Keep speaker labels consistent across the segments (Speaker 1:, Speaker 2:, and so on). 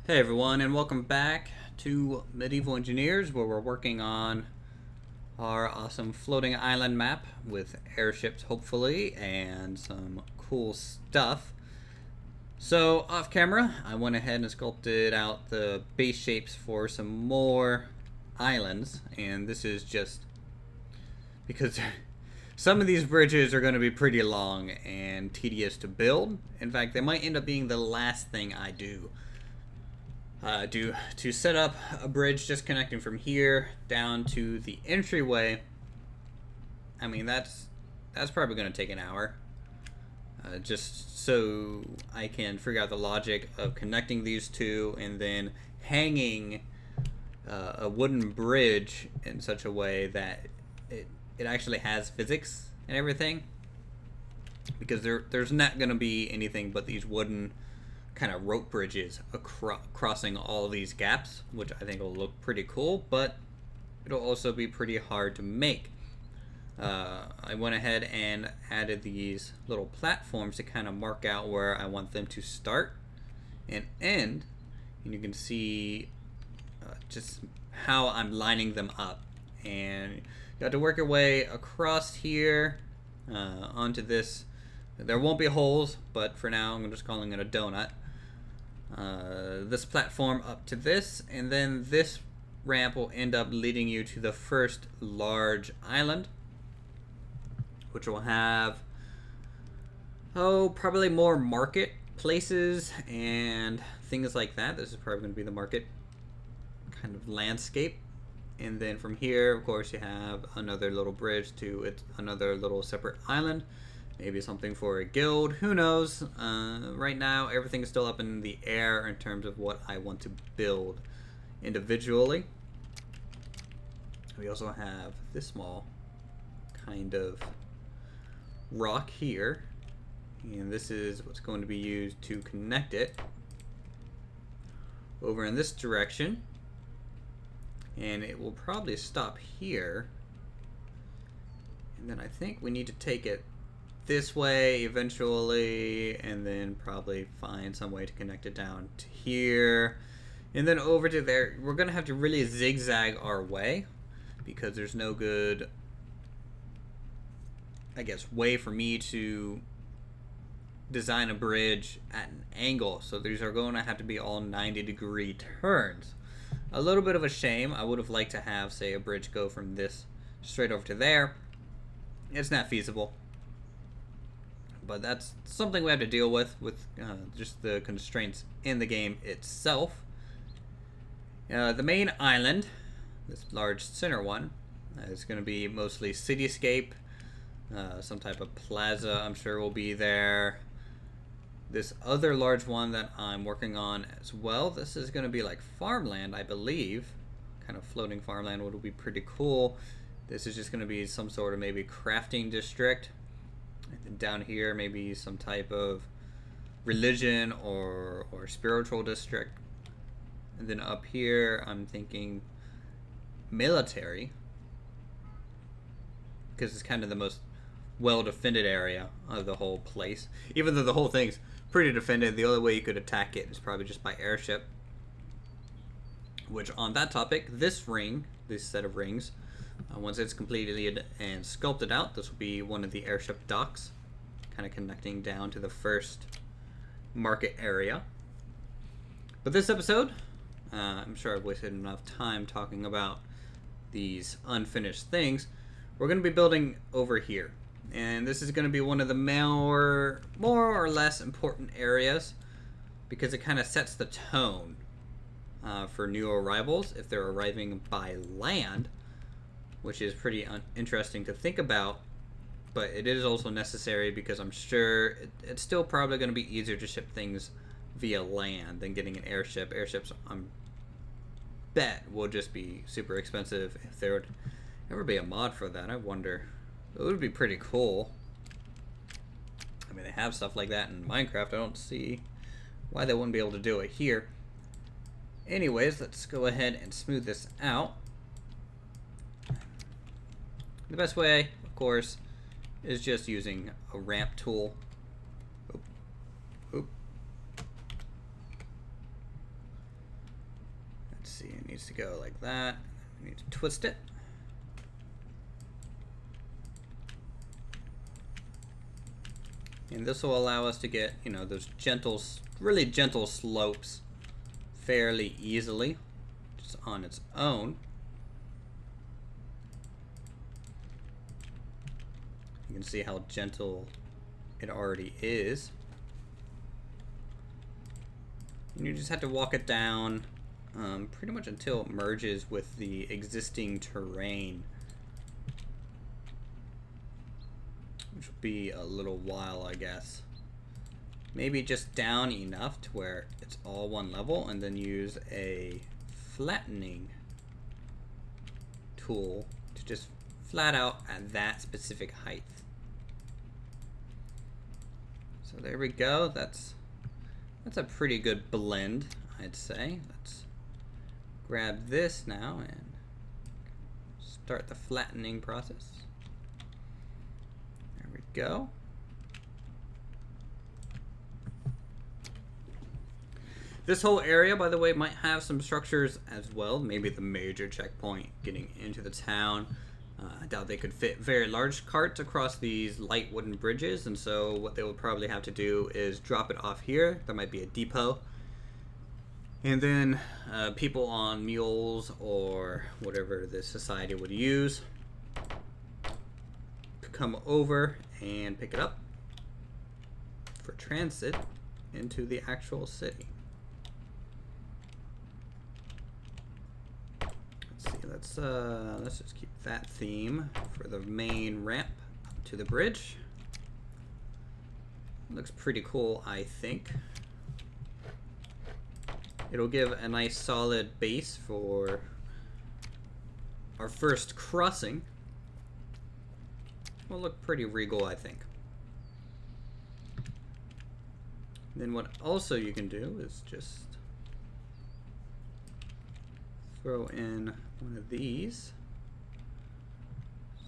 Speaker 1: Hey everyone, and welcome back to Medieval Engineers, where we're working on our awesome floating island map with airships, hopefully, and some cool stuff. So, off camera, I went ahead and sculpted out the base shapes for some more islands, and this is just because some of these bridges are going to be pretty long and tedious to build. In fact, they might end up being the last thing I do. To set up a bridge just connecting from here down to the entryway. I mean, that's probably going to take an hour, just so I can figure out the logic of connecting these two and then hanging a wooden bridge in such a way that it actually has physics and everything, because there's not going to be anything but these wooden kind of rope bridges crossing all these gaps, which I think will look pretty cool, but it'll also be pretty hard to make. I went ahead and added these little platforms to kind of mark out where I want them to start and end, and you can see just how I'm lining them up. And you have to work your way across here onto this. There won't be holes, but for now I'm just calling it a donut. This platform up to this, and then this ramp will end up leading you to the first large island, which will have probably more market places and things like that. This is probably going to be the market kind of landscape. And then from here, of course, you have another little bridge to another little separate island. Maybe something for a guild, who knows. Right now, everything is still up in the air in terms of what I want to build individually. We also have this small kind of rock here, and this is what's going to be used to connect it over in this direction, and it will probably stop here, and then I think we need to take it this way eventually, and then probably find some way to connect it down to here and then over to there. We're gonna have to really zigzag our way because there's no good, I guess, way for me to design a bridge at an angle, so these are going to have to be all 90-degree turns. A little bit of a shame. I would have liked to have, say, a bridge go from this straight over to there. It's not feasible, but that's something we have to deal with just the constraints in the game itself. The main island, this large center one, is going to be mostly cityscape. Some type of plaza, I'm sure, will be there. This other large one that I'm working on as well, this is going to be like farmland, I believe. Kind of floating farmland, would be pretty cool. This is just going to be some sort of maybe crafting district. And down here, maybe some type of religion or spiritual district. And then up here, I'm thinking military, because it's kind of the most well-defended area of the whole place. Even though the whole thing's pretty defended, the only way you could attack it is probably just by airship. Which, on that topic, this set of rings, once it's completed and sculpted out, this will be one of the airship docks, kind of connecting down to the first market area. But this episode, I'm sure I've wasted enough time talking about these unfinished things. We're going to be building over here, and this is going to be one of the more or less important areas, because it kind of sets the tone for new arrivals if they're arriving by land, which is pretty interesting to think about, but it is also necessary because I'm sure it's still probably going to be easier to ship things via land than getting an airship. Airships, bet, will just be super expensive. If there would ever be a mod for that, I wonder. It would be pretty cool. I mean, they have stuff like that in Minecraft. I don't see why they wouldn't be able to do it here. Anyways, let's go ahead and smooth this out. The best way, of course, is just using a ramp tool. Oop. see, it needs to go like that. We need to twist it. And this will allow us to get, you know, those gentle, really gentle slopes fairly easily, just on its own. You can see how gentle it already is. And you just have to walk it down pretty much until it merges with the existing terrain, which will be a little while, I guess. Maybe just down enough to where it's all one level, and then use a flattening tool to just flat out at that specific height. So there we go. That's a pretty good blend, I'd say. Let's grab this now and start the flattening process. There we go. This whole area, by the way, might have some structures as well. Maybe the major checkpoint getting into the town. I doubt they could fit very large carts across these light wooden bridges, and so what they would probably have to do is drop it off here. There might be a depot. And then people on mules or whatever the society would use could come over and pick it up for transit into the actual city. Let's just keep that theme for the main ramp up to the bridge. Looks pretty cool, I think. It'll give a nice solid base for our first crossing. Will look pretty regal, I think. Then what also you can do is just throw in one of these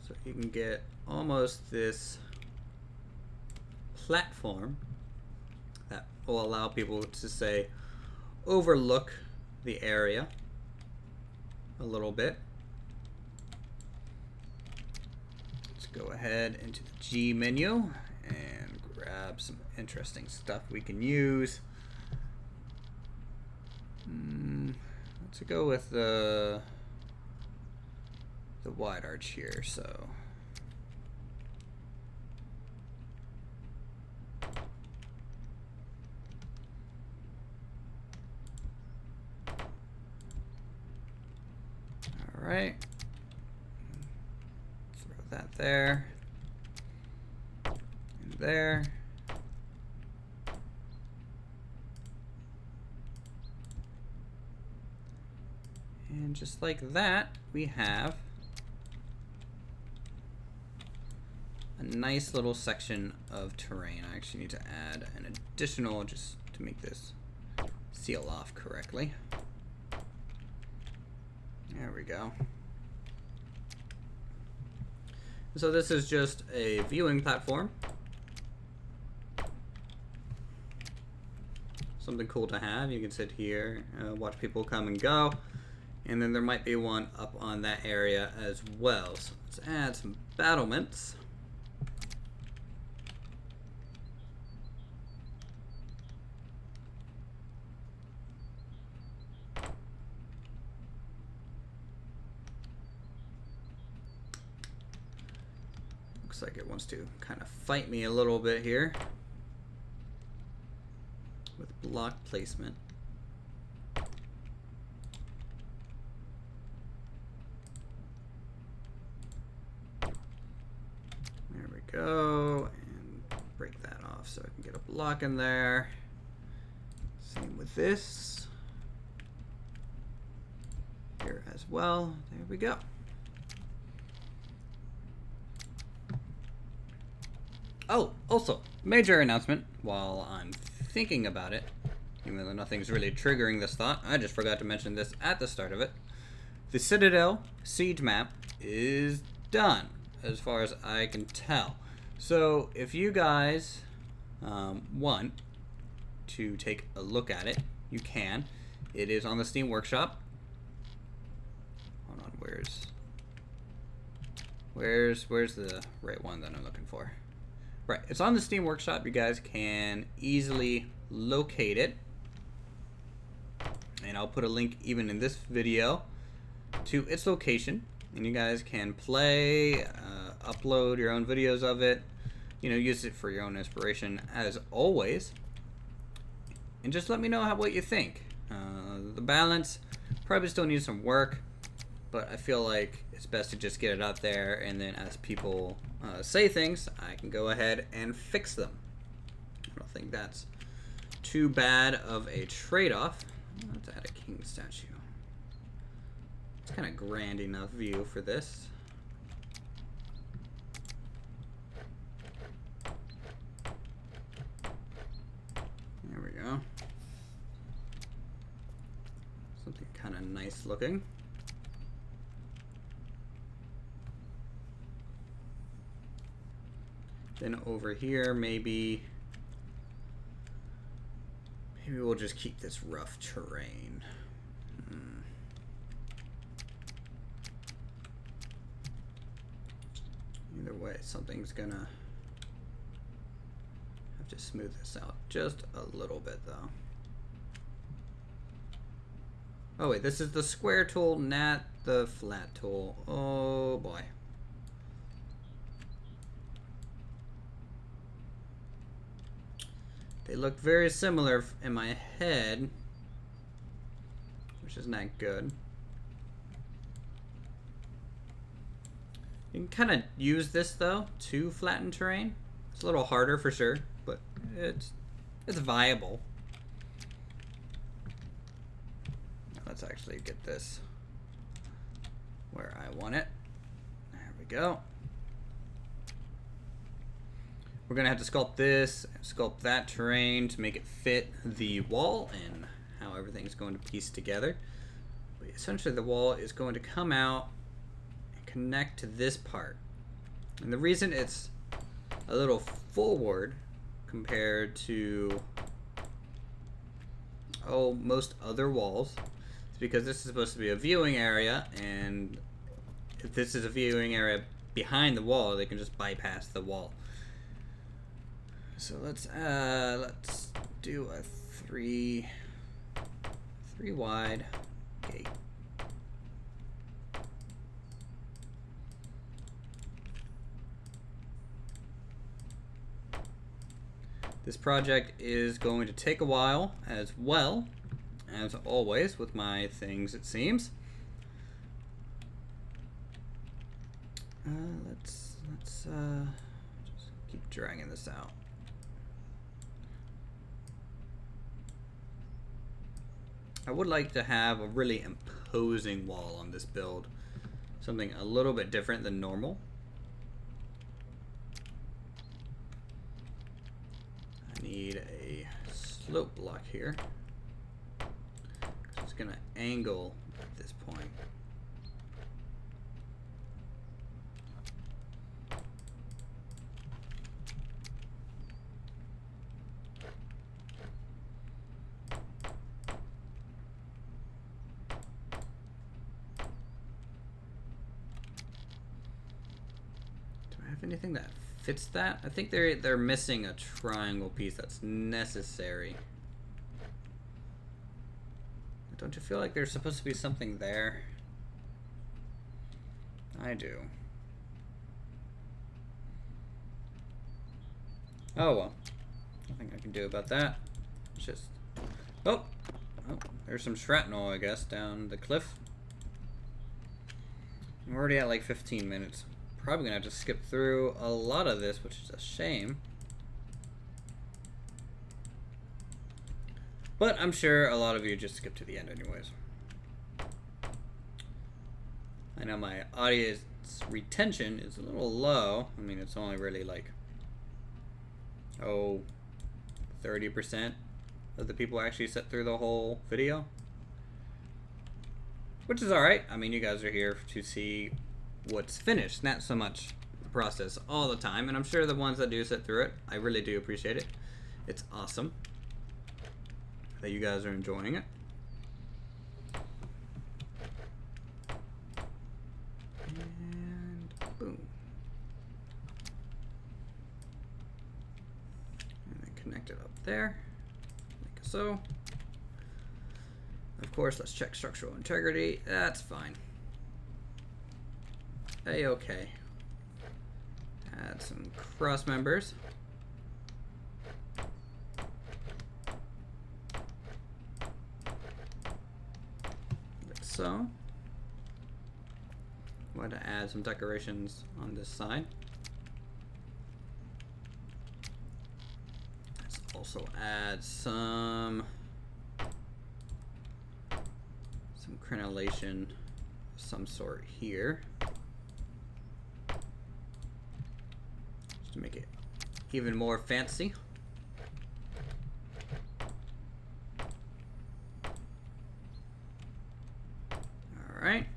Speaker 1: so you can get almost this platform that will allow people to say overlook the area a little bit. Let's go ahead into the G menu and grab some interesting stuff we can use. Let's go with the wide arch here. So all right, throw that there and there. And just like that, we have a nice little section of terrain. I actually need to add an additional just to make this seal off correctly. There we go. So this is just a viewing platform. Something cool to have. You can sit here, watch people come and go. And then there might be one up on that area as well. So let's add some battlements. Looks like it wants to kind of fight me a little bit here with block placement. Go and break that off so I can get a block in there. Same with this here as well. There we go. Oh, also, major announcement while I'm thinking about it, even though nothing's really triggering this thought. I just forgot to mention this at the start of it. The Citadel Siege map is done, as far as I can tell. So if you guys want to take a look at it, you can. It is on the Steam Workshop. where's the right one that I'm looking for? Right, it's on the Steam Workshop. You guys can easily locate it. And I'll put a link even in this video to its location. And you guys can play, upload your own videos of it. You know, use it for your own inspiration as always. And just let me know what you think. The balance probably still needs some work, but I feel like it's best to just get it out there, and then as people say things, I can go ahead and fix them. I don't think that's too bad of a trade-off. Let's add a king statue. It's kind of grand enough view for this. There we go. Something kind of nice looking. Then over here, maybe we'll just keep this rough terrain. Either way, something's gonna have to smooth this out just a little bit though. Oh wait, this is the square tool, not the flat tool. Oh boy. They look very similar in my head, which is not good. You can kind of use this though to flatten terrain. It's a little harder for sure, but it's viable. Now let's actually get this where I want it. There we go. We're gonna have to sculpt this, sculpt that terrain to make it fit the wall and how everything's going to piece together. But essentially the wall is going to come out and connect to this part. And the reason it's a little forward compared to most other walls is because this is supposed to be a viewing area, and if this is a viewing area behind the wall, they can just bypass the wall. So let's do a three wide gate. This project is going to take a while, as well as always with my things, it seems. Let's just keep dragging this out. I would like to have a really imposing wall on this build. Something a little bit different than normal. I need a slope block here. It's going to angle at this point. Anything that fits that? I think they're missing a triangle piece that's necessary. Don't you feel like there's supposed to be something there? I do. Oh well. Nothing I can do about that. It's just oh, there's some shrapnel, I guess, down the cliff. I'm already at like 15 minutes. Probably gonna have to skip through a lot of this, which is a shame. But I'm sure a lot of you just skip to the end anyways. I know my audience retention is a little low. I mean, it's only really like 30% of the people actually sit through the whole video, which is alright. I mean, you guys are here to see what's finished, not so much the process all the time, and I'm sure the ones that do sit through it, I really do appreciate it. It's awesome that you guys are enjoying it. And boom. And then connect it up there, like so. Of course, let's check structural integrity. That's fine. A-okay. Add some cross members. Like so. I'm going to add some decorations on this side. Let's also add some crenellation of some sort here, just to make it even more fancy. All right.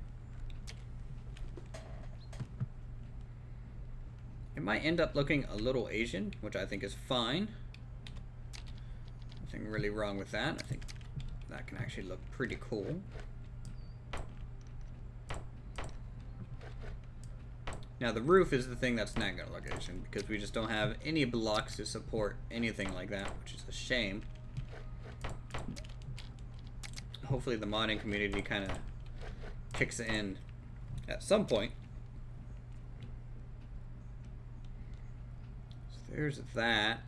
Speaker 1: It might end up looking a little Asian, which I think is fine. Nothing really wrong with that. I think that can actually look pretty cool. Now the roof is the thing that's not going to look Asian, because we just don't have any blocks to support anything like that, which is a shame. Hopefully the modding community kind of kicks in at some point. So there's that.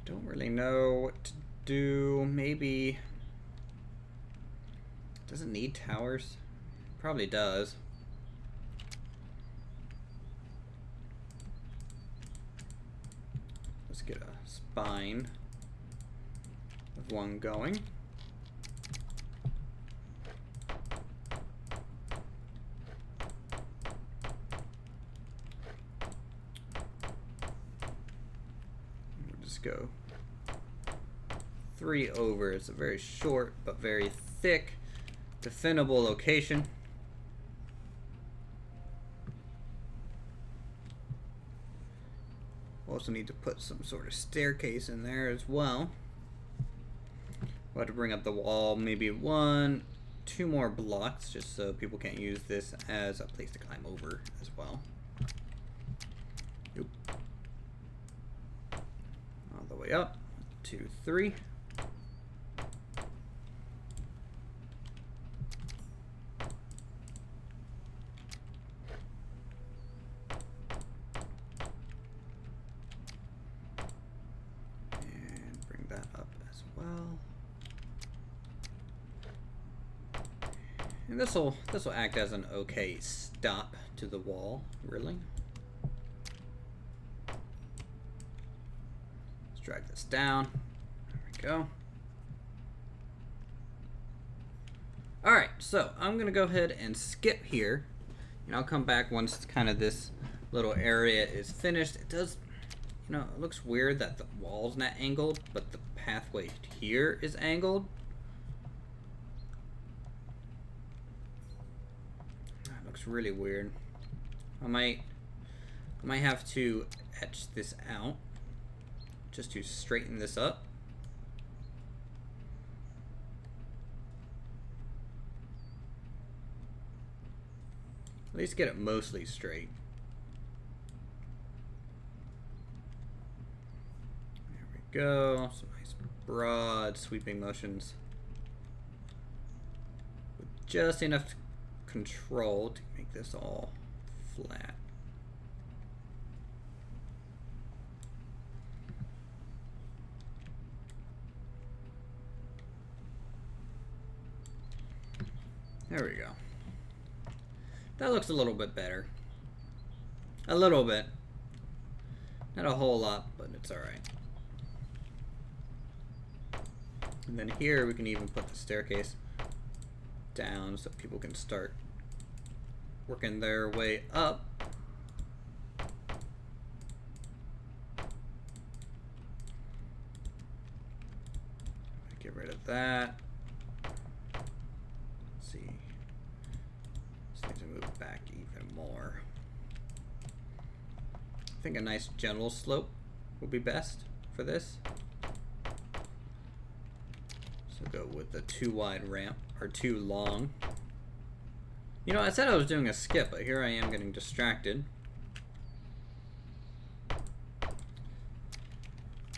Speaker 1: Don't really know what to do. Maybe doesn't need towers. Probably does. Let's get a spine of one going. We'll just go 3 over. It's a very short but very thick, defendable location. Also need to put some sort of staircase in there as well. We'll have to bring up the wall maybe 1, 2 more blocks, just so people can't use this as a place to climb over as well. Oop. All the way up. 2, 3. And this will act as an okay stop to the wall, really. Let's drag this down. There we go. Alright, so I'm gonna go ahead and skip here, and I'll come back once kind of this little area is finished. It does, you know, it looks weird that the wall's not angled, but the pathway here is angled. Really weird. I might have to etch this out just to straighten this up. At least get it mostly straight. There we go. Some nice broad sweeping motions with just enough control to make this all flat. There we go. That looks a little bit better. A little bit. Not a whole lot, but it's alright. And then here we can even put the staircase down so people can start working their way up. Get rid of that. Let's see. Just need to move back even more. I think a nice gentle slope would be best for this. So go with the too wide ramp, or too long. You know, I said I was doing a skip, but here I am getting distracted.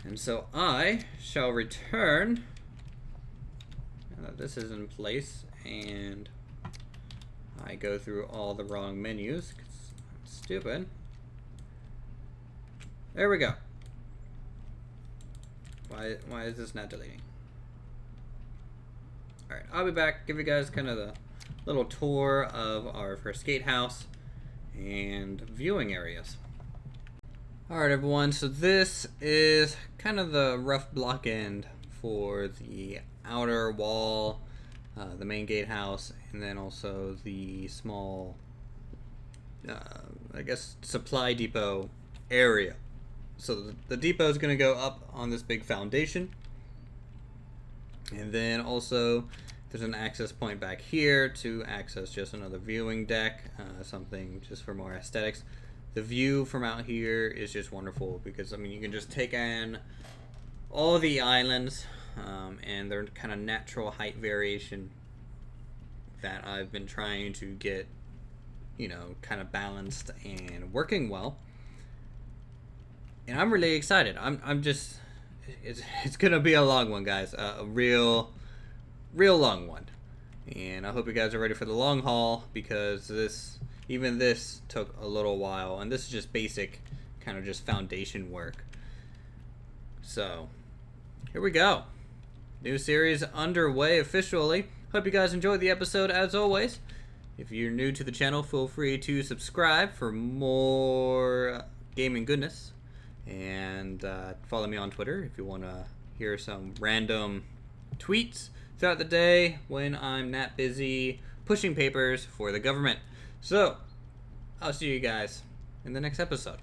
Speaker 1: And so I shall return. Now that this is in place, and I go through all the wrong menus, 'cause I'm stupid. There we go. Why is this not deleting? Alright, I'll be back, give you guys kind of the little tour of our first gatehouse and viewing areas. Alright everyone, so this is kind of the rough block end for the outer wall, the main gatehouse, and then also the small, I guess, supply depot area. So the depot is going to go up on this big foundation. And then also there's an access point back here to access just another viewing deck, something just for more aesthetics. The view from out here is just wonderful because, I mean, you can just take in all the islands and their kind of natural height variation that I've been trying to get, you know, kind of balanced and working well. And I'm really excited. I'm just, it's gonna be a long one, guys. A real long one. And I hope you guys are ready for the long haul, because even this took a little while, and this is just basic, kind of just foundation work. So here we go. New series underway officially. Hope you guys enjoyed the episode as always. If you're new to the channel, feel free to subscribe for more gaming goodness. And follow me on Twitter if you want to hear some random tweets throughout the day when I'm not busy pushing papers for the government. So, I'll see you guys in the next episode.